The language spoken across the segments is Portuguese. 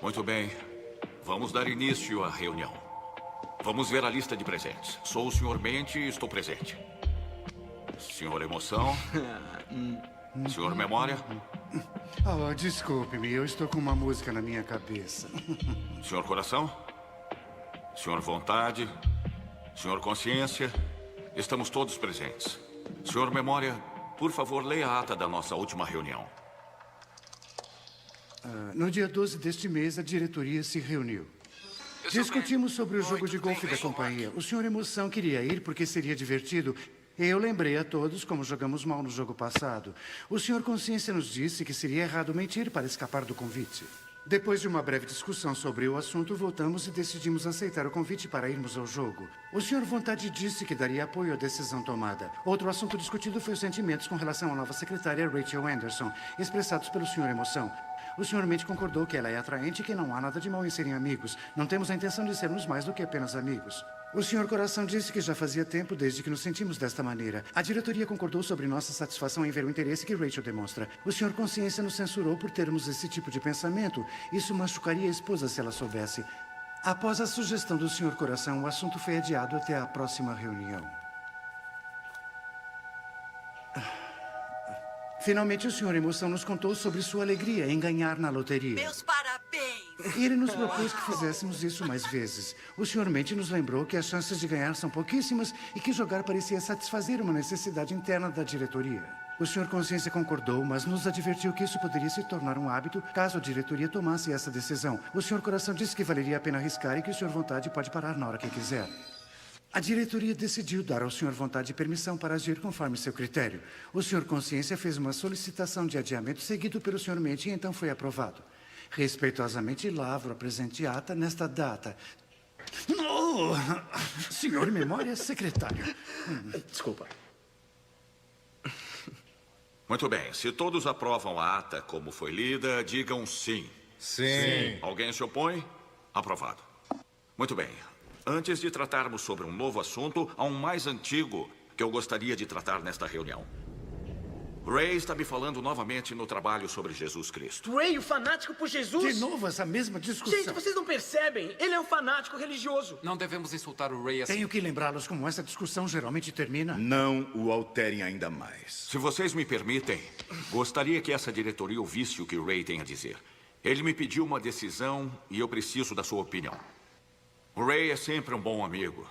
Muito bem. Vamos dar início à reunião. Vamos ver a lista de presentes. Sou o Sr. Mente e estou presente. Senhor Emoção? Senhor Memória? Oh, desculpe-me, eu estou com uma música na minha cabeça. Senhor Coração? Senhor Vontade? Senhor Consciência? Estamos todos presentes. Senhor Memória, por favor, leia a ata da nossa última reunião. No dia 12 deste mês, a diretoria se reuniu. Discutimos sobre o jogo de golfe da companhia. O Sr. Emoção queria ir porque seria divertido. E eu lembrei a todos como jogamos mal no jogo passado. O Sr. Consciência nos disse que seria errado mentir para escapar do convite. Depois de uma breve discussão sobre o assunto, voltamos e decidimos aceitar o convite para irmos ao jogo. O Sr. Vontade disse que daria apoio à decisão tomada. Outro assunto discutido foi os sentimentos com relação à nova secretária Rachel Anderson, expressados pelo Sr. Emoção. O Sr. Mente concordou que ela é atraente e que não há nada de mal em serem amigos. Não temos a intenção de sermos mais do que apenas amigos. O Sr. Coração disse que já fazia tempo desde que nos sentimos desta maneira. A diretoria concordou sobre nossa satisfação em ver o interesse que Rachel demonstra. O Sr. Consciência nos censurou por termos esse tipo de pensamento. Isso machucaria a esposa se ela soubesse. Após a sugestão do Sr. Coração, o assunto foi adiado até a próxima reunião. Finalmente, o Sr. Emoção nos contou sobre sua alegria em ganhar na loteria. Meus parabéns! E ele nos propôs que fizéssemos isso mais vezes. O Sr. Mente nos lembrou que as chances de ganhar são pouquíssimas e que jogar parecia satisfazer uma necessidade interna da diretoria. O Sr. Consciência concordou, mas nos advertiu que isso poderia se tornar um hábito caso a diretoria tomasse essa decisão. O Sr. Coração disse que valeria a pena arriscar e que o Sr. Vontade pode parar na hora que quiser. A diretoria decidiu dar ao Sr. Vontade permissão para agir conforme seu critério. O Sr. Consciência fez uma solicitação de adiamento seguido pelo Sr. Mente e então foi aprovado. Respeitosamente, lavro a presente ata nesta data. Oh, Sr. Memória, secretário. Desculpa. Muito bem. Se todos aprovam a ata como foi lida, digam sim. Sim. Alguém se opõe? Aprovado. Muito bem. Antes de tratarmos sobre um novo assunto, há um mais antigo que eu gostaria de tratar nesta reunião. Ray está me falando novamente no trabalho sobre Jesus Cristo. Ray, o fanático por Jesus? De novo essa mesma discussão. Gente, vocês não percebem? Ele é um fanático religioso. Não devemos insultar o Ray assim. Tenho que lembrá-los como essa discussão geralmente termina. Não o alterem ainda mais. Se vocês me permitem, gostaria que essa diretoria ouvisse o que o Ray tem a dizer. Ele me pediu uma decisão e eu preciso da sua opinião. O Ray é sempre um bom amigo.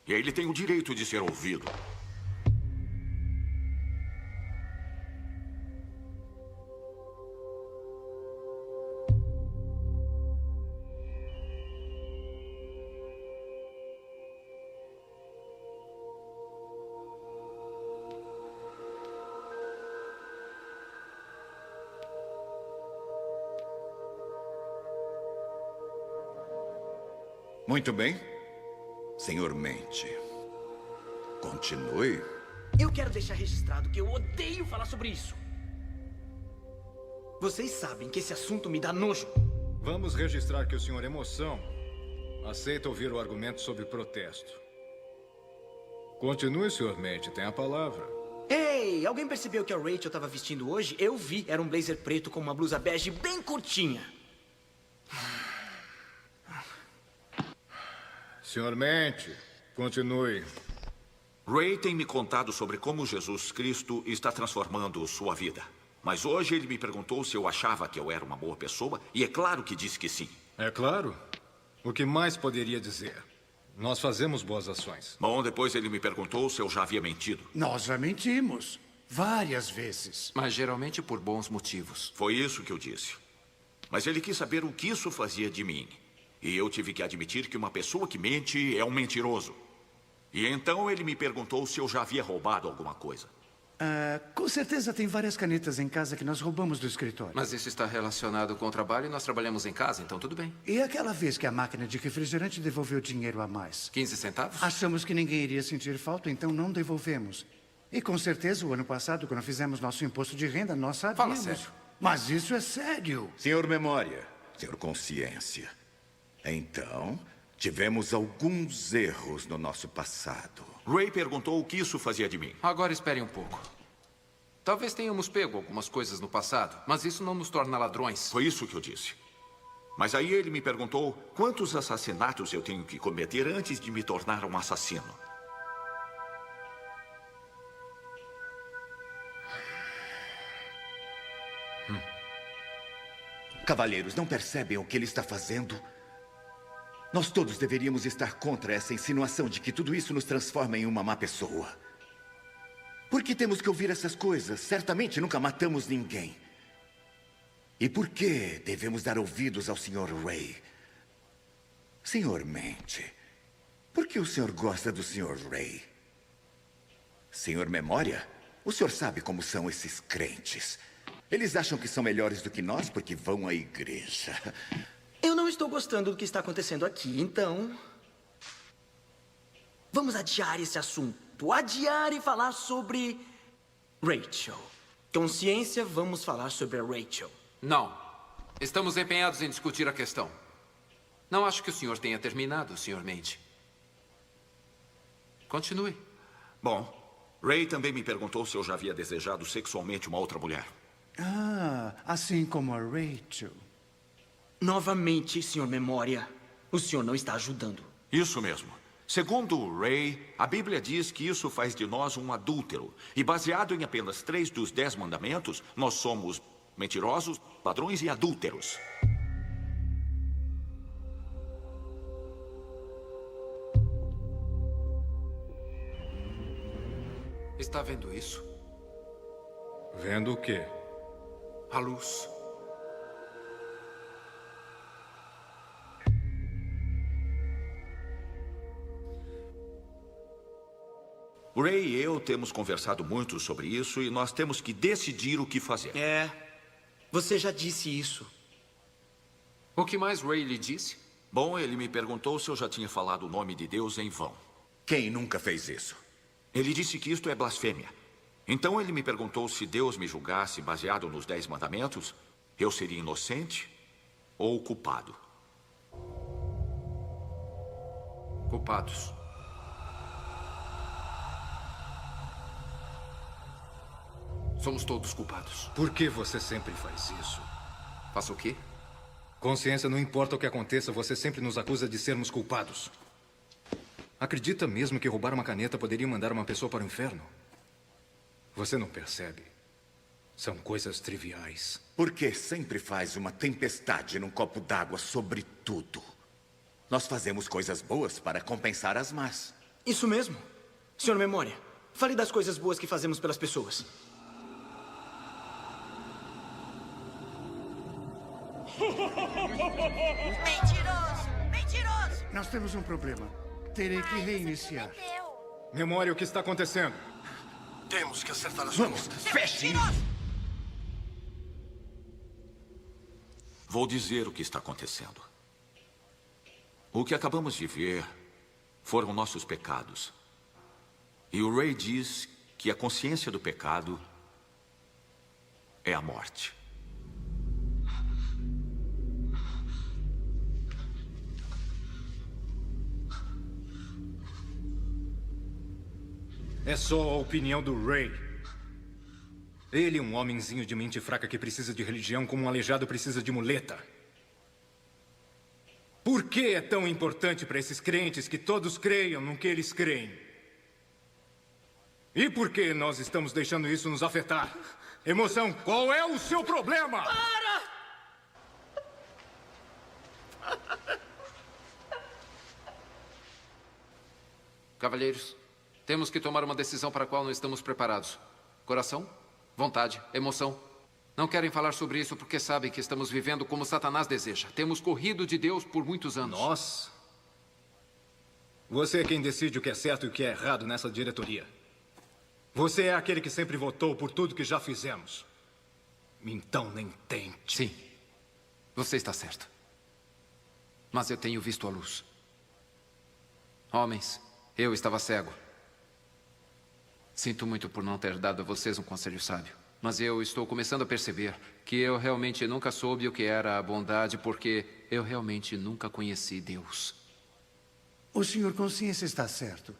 E ele tem o direito de ser ouvido. Muito bem. Senhor Mente. Continue. Eu quero deixar registrado que eu odeio falar sobre isso. Vocês sabem que esse assunto me dá nojo. Vamos registrar que o Sr. Emoção aceita ouvir o argumento sobre protesto. Continue, Sr. Mente, tem a palavra. Ei, alguém percebeu que a Rachel estava vestindo hoje? Eu vi, era um blazer preto com uma blusa bege bem curtinha. Sr. Mente, continue. Ray tem me contado sobre como Jesus Cristo está transformando sua vida. Mas hoje ele me perguntou se eu achava que eu era uma boa pessoa, e é claro que disse que sim. É claro. O que mais poderia dizer? Nós fazemos boas ações. Bom, depois ele me perguntou se eu já havia mentido. Nós já mentimos. Várias vezes. Mas geralmente por bons motivos. Foi isso que eu disse. Mas ele quis saber o que isso fazia de mim. E eu tive que admitir que uma pessoa que mente é um mentiroso. E então ele me perguntou se eu já havia roubado alguma coisa. Com certeza tem várias canetas em casa que nós roubamos do escritório. Mas isso está relacionado com o trabalho e nós trabalhamos em casa, então tudo bem. E aquela vez que a máquina de refrigerante devolveu dinheiro a mais? 15 centavos? Achamos que ninguém iria sentir falta, então não devolvemos. E com certeza o ano passado, quando fizemos nosso imposto de renda, nós sabíamos. Fala sério. Mas isso é sério. Senhor Memória, Senhor Consciência. Então, tivemos alguns erros no nosso passado. Ray perguntou o que isso fazia de mim. Agora esperem um pouco. Talvez tenhamos pego algumas coisas no passado, mas isso não nos torna ladrões. Foi isso que eu disse. Mas aí ele me perguntou quantos assassinatos eu tenho que cometer antes de me tornar um assassino. Cavalheiros, não percebem o que ele está fazendo? Nós todos deveríamos estar contra essa insinuação de que tudo isso nos transforma em uma má pessoa. Por que temos que ouvir essas coisas? Certamente nunca matamos ninguém. E por que devemos dar ouvidos ao Sr. Ray? Sr. Mente, por que o senhor gosta do Sr. Ray? Sr. Memória, o senhor sabe como são esses crentes. Eles acham que são melhores do que nós porque vão à igreja. Eu não estou gostando do que está acontecendo aqui, então... Vamos adiar esse assunto. Adiar e falar sobre... Rachel. Consciência, vamos falar sobre a Rachel. Não. Estamos empenhados em discutir a questão. Não acho que o senhor tenha terminado, Sr. Mente. Continue. Bom, Ray também me perguntou se eu já havia desejado sexualmente uma outra mulher. Ah, assim como a Rachel. Novamente, Sr. Memória, o senhor não está ajudando. Isso mesmo. Segundo Ray, a Bíblia diz que isso faz de nós um adúltero. E baseado em apenas 3 dos 10 mandamentos, nós somos mentirosos, ladrões e adúlteros. Está vendo isso? Vendo o quê? A luz. Ray e eu temos conversado muito sobre isso e nós temos que decidir o que fazer. Você já disse isso. O que mais Ray lhe disse? Bom, ele me perguntou se eu já tinha falado o nome de Deus em vão. Quem nunca fez isso? Ele disse que isto é blasfêmia. Então ele me perguntou se Deus me julgasse baseado nos 10 mandamentos, eu seria inocente ou culpado. Culpados. Somos todos culpados. Por que você sempre faz isso? Faça o quê? Consciência, não importa o que aconteça, você sempre nos acusa de sermos culpados. Acredita mesmo que roubar uma caneta poderia mandar uma pessoa para o inferno? Você não percebe. São coisas triviais. Por que sempre faz uma tempestade num copo d'água sobre tudo? Nós fazemos coisas boas para compensar as más. Isso mesmo. Sr. Memória, fale das coisas boas que fazemos pelas pessoas. Mentiroso! Mentiroso! Nós temos um problema. Terei que reiniciar. Memória, o que está acontecendo? Temos que acertar as Vamos, contas. feche! Vou dizer o que está acontecendo. O que acabamos de ver foram nossos pecados. E o Ray diz que a consciência do pecado é a morte. É só a opinião do Ray. Ele é um homenzinho de mente fraca que precisa de religião como um aleijado precisa de muleta. Por que é tão importante para esses crentes que todos creiam no que eles creem? E por que nós estamos deixando isso nos afetar? Emoção, qual é o seu problema? Cavalheiros, temos que tomar uma decisão para a qual não estamos preparados. Coração, vontade, emoção. Não querem falar sobre isso porque sabem que estamos vivendo como Satanás deseja. Temos corrido de Deus por muitos anos. Nós? Você é quem decide o que é certo e o que é errado nessa diretoria. Você é aquele que sempre votou por tudo que já fizemos. Então nem tente. Sim, você está certo. Mas eu tenho visto a luz. Homens, eu estava cego. Sinto muito por não ter dado a vocês um conselho sábio. Mas eu estou começando a perceber que eu realmente nunca soube o que era a bondade porque eu realmente nunca conheci Deus. O senhor Consciência está certo.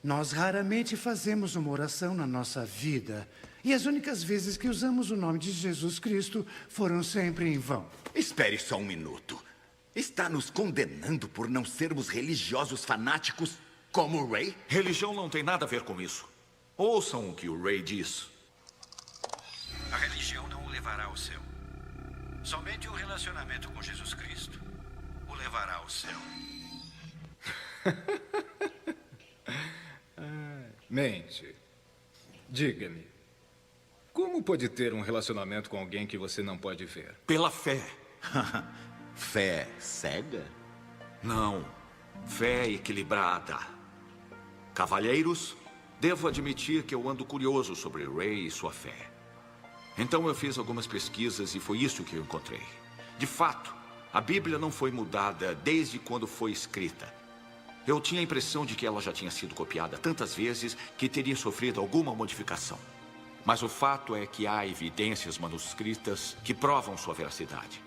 Nós raramente fazemos uma oração na nossa vida. E as únicas vezes que usamos o nome de Jesus Cristo foram sempre em vão. Espere só um minuto. Está nos condenando por não sermos religiosos fanáticos como o Ray? Religião não tem nada a ver com isso. Ouçam o que o Ray diz. A religião não o levará ao céu. Somente o relacionamento com Jesus Cristo o levará ao céu. Mente. Diga-me. Como pode ter um relacionamento com alguém que você não pode ver? Pela fé. Fé cega? Não. Fé equilibrada. Cavalheiros, devo admitir que eu ando curioso sobre Ray e sua fé. Então eu fiz algumas pesquisas e foi isso que eu encontrei. De fato, a Bíblia não foi mudada desde quando foi escrita. Eu tinha a impressão de que ela já tinha sido copiada tantas vezes que teria sofrido alguma modificação. Mas o fato é que há evidências manuscritas que provam sua veracidade.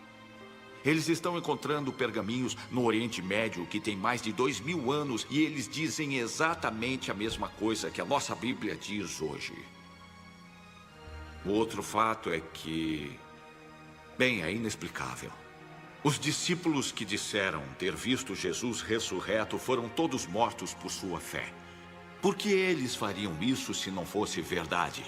Eles estão encontrando pergaminhos no Oriente Médio que têm mais de 2000 anos e eles dizem exatamente a mesma coisa que a nossa Bíblia diz hoje. O outro fato é que... bem, é inexplicável. Os discípulos que disseram ter visto Jesus ressurreto foram todos mortos por sua fé. Por que eles fariam isso se não fosse verdade?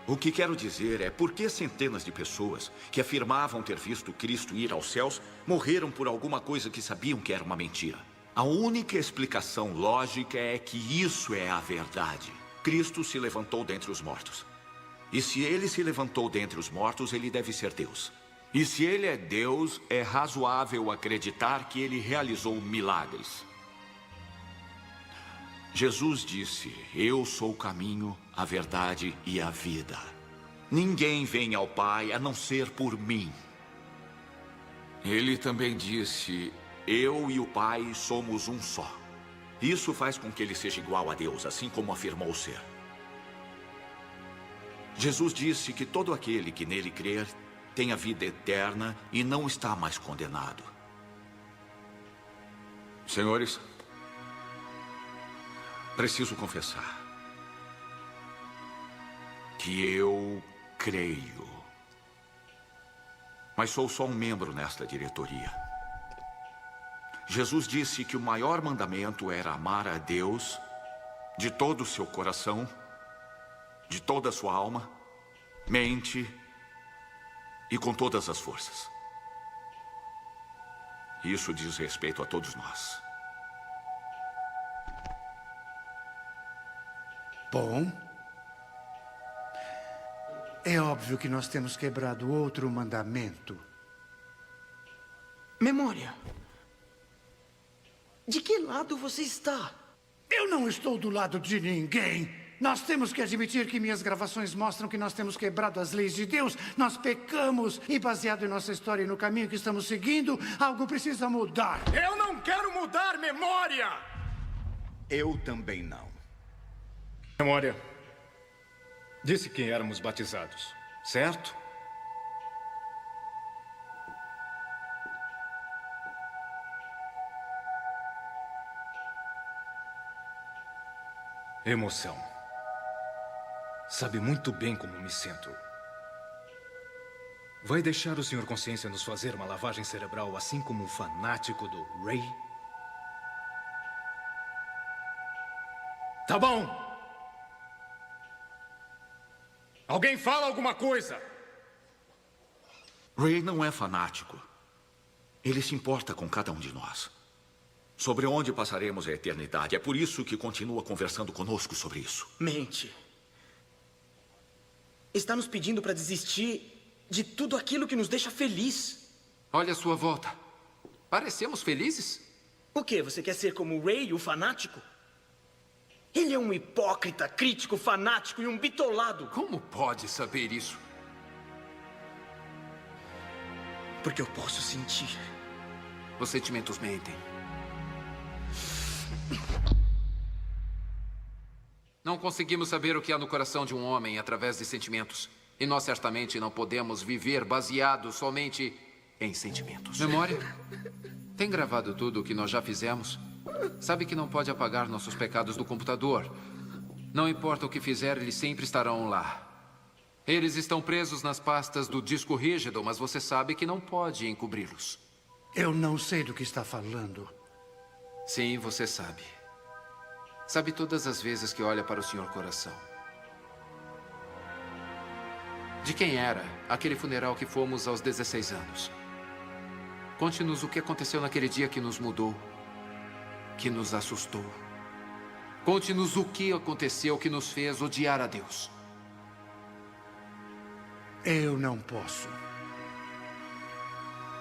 O que quero dizer é por que centenas de pessoas que afirmavam ter visto Cristo ir aos céus morreram por alguma coisa que sabiam que era uma mentira. A única explicação lógica é que isso é a verdade. Cristo se levantou dentre os mortos. E se ele se levantou dentre os mortos, ele deve ser Deus. E se ele é Deus, é razoável acreditar que ele realizou milagres. Jesus disse: eu sou o caminho, a verdade e a vida. Ninguém vem ao Pai a não ser por mim. Ele também disse: eu e o Pai somos um só. Isso faz com que ele seja igual a Deus, assim como afirmou ser. Jesus disse que todo aquele que nele crer tem a vida eterna e não está mais condenado. Senhores, preciso confessar que eu creio, mas sou só um membro nesta diretoria. Jesus disse que o maior mandamento era amar a Deus de todo o seu coração, de toda a sua alma, mente e com todas as forças. Isso diz respeito a todos nós. Bom, é óbvio que nós temos quebrado outro mandamento. Memória. De que lado você está? Eu não estou do lado de ninguém. Nós temos que admitir que minhas gravações mostram que nós temos quebrado as leis de Deus. Nós pecamos e, baseado em nossa história e no caminho que estamos seguindo, algo precisa mudar. Eu não quero mudar, Memória! Eu também não. Memória. Disse que éramos batizados, certo? Emoção. Sabe muito bem como me sinto. Vai deixar o Sr. Consciência nos fazer uma lavagem cerebral assim como o fanático do Ray? Tá bom. Alguém fala alguma coisa. Ray não é fanático. Ele se importa com cada um de nós. Sobre onde passaremos a eternidade. É por isso que continua conversando conosco sobre isso. Mente. Está nos pedindo para desistir de tudo aquilo que nos deixa feliz. Olha a sua volta. Parecemos felizes? O quê? Você quer ser como o Ray, o fanático? Ele é um hipócrita, crítico, fanático e um bitolado. Como pode saber isso? Porque eu posso sentir. Os sentimentos mentem. Não conseguimos saber o que há no coração de um homem através de sentimentos. E nós certamente não podemos viver baseados somente em sentimentos. Memória? Tem gravado tudo o que nós já fizemos? Sabe que não pode apagar nossos pecados do computador. Não importa o que fizer, eles sempre estarão lá. Eles estão presos nas pastas do disco rígido, mas você sabe que não pode encobri-los. Eu não sei do que está falando. Sim, você sabe. Sabe todas as vezes que olha para o Sr. Coração. De quem era aquele funeral que fomos aos 16 anos? Conte-nos o que aconteceu naquele dia que nos mudou, que nos assustou. Conte-nos o que aconteceu que nos fez odiar a Deus. Eu não posso.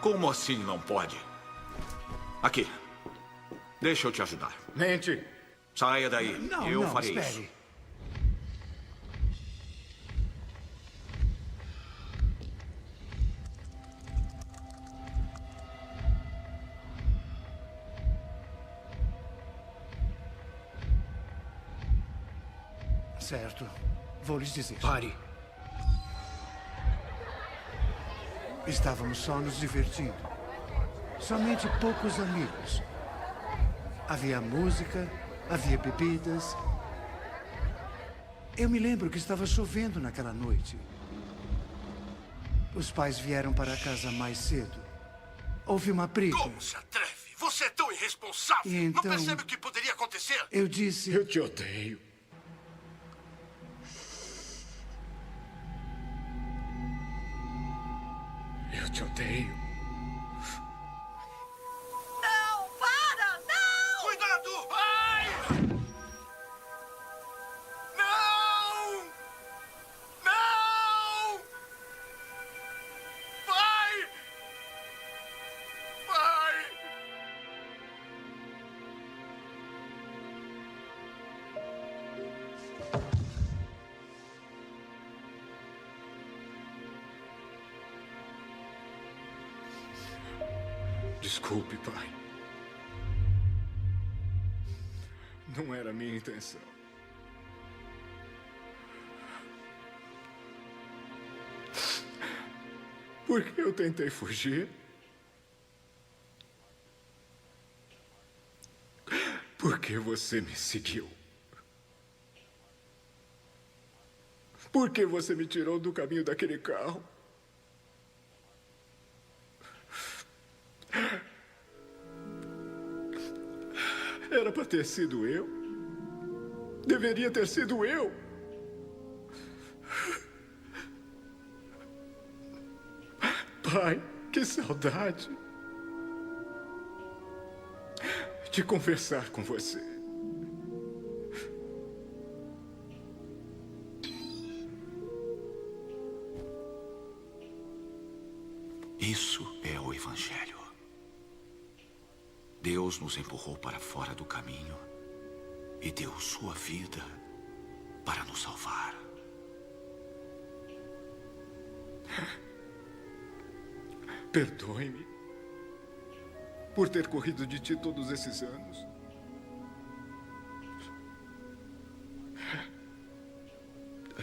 Como assim não pode? Aqui. Deixa eu te ajudar. Mente. Saia daí. Eu farei espere. isso. Certo. Vou lhes dizer. Pare. Estávamos só nos divertindo. Somente poucos amigos. Havia música, havia bebidas. Eu me lembro que estava chovendo naquela noite. Os pais vieram para casa mais cedo. Houve uma briga. Como se atreve? Você é tão irresponsável. E então- Não percebe o que poderia acontecer? Eu disse... Eu te odeio. Eu te odeio. Não, para! Não! Cuidado! Ai! Não! Não! Vai! Vai! Desculpe, pai. Não era a minha intenção. Porque eu tentei fugir. Porque você me seguiu. Porque você me tirou do caminho daquele carro. Era para ter sido eu. Deveria ter sido eu. Pai, que saudade de conversar com você. Isso é o Evangelho. Deus nos empurrou para fora do caminho e deu sua vida para nos salvar. Perdoe-me por ter corrido de ti todos esses anos.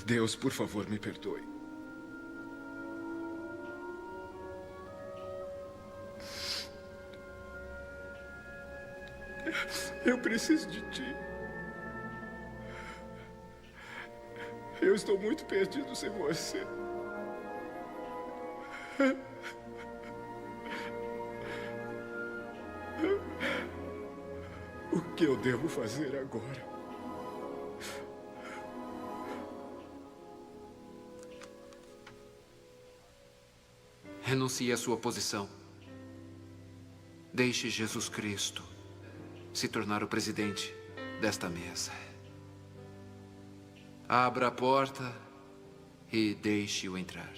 Deus, por favor, me perdoe. Eu preciso de ti. Eu estou muito perdido sem você. O que eu devo fazer agora? Renuncie à sua posição. Deixe Jesus Cristo se tornar o presidente desta mesa. Abra a porta e deixe-o entrar.